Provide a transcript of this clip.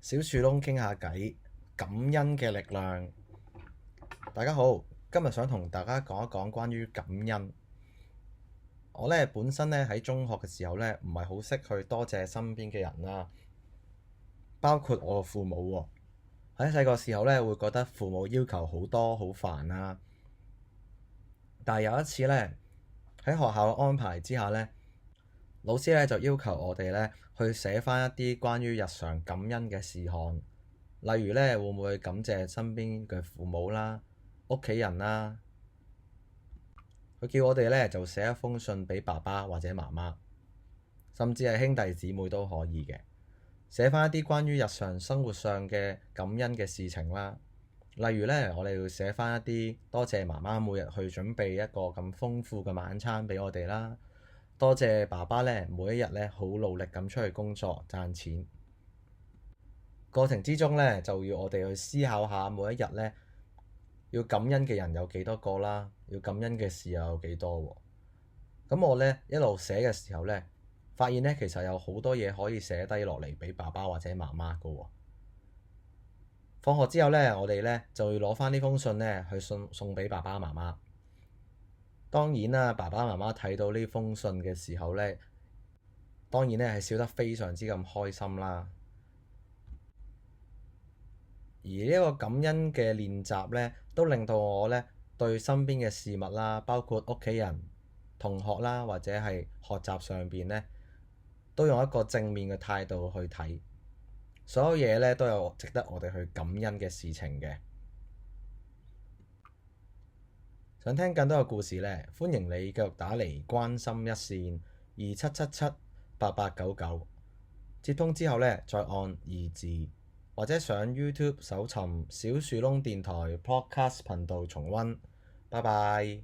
小樹窿傾下偈，感恩嘅力量。大家好，今日想同大家講一講關於感恩。我本身喺中學嘅時候唔係好識去多謝身邊嘅人啦，包括我父母喎。喺細個時候會覺得父母要求好多，好煩啦。但係有一次喺學校嘅安排之下老師就要求我哋去寫返一啲關於日常感恩嘅事項，例如會唔會感謝身邊嘅父母啦、屋企人啦。佢叫我哋就寫一封信俾爸爸或者媽媽，甚至係兄弟姊妹都可以嘅，寫返一啲關於日常生活上嘅感恩嘅事情啦。例如我哋要寫返一啲多謝媽媽每日去準備一個咁豐富嘅晚餐俾我哋啦。多謝爸爸每一日好努力咁出去工作賺錢，過程之中就要我哋去思考下每一日要感恩嘅人有幾多個啦，要感恩嘅事又有幾多喎。咁我一路寫嘅時候發現其實有好多嘢可以寫低落嚟俾爸爸或者媽媽噶喎。放學之後我哋就要攞返呢封信去送俾爸爸媽媽。當然啦，爸爸媽媽睇到呢封信嘅時候當然係笑得非常之咁開心啦。而呢個感恩嘅練習都令到我對身邊嘅事物啦，包括屋企人、同學啦，或者係學習上邊都用一個正面嘅態度去睇。所有嘢都有值得我哋去感恩嘅事情嘅。想聽更多嘅故事歡迎你繼續打嚟關心一線27778899，接通之後再按2字，或者上 YouTube 搜尋小樹窿電台 Podcast 頻道重溫。拜拜。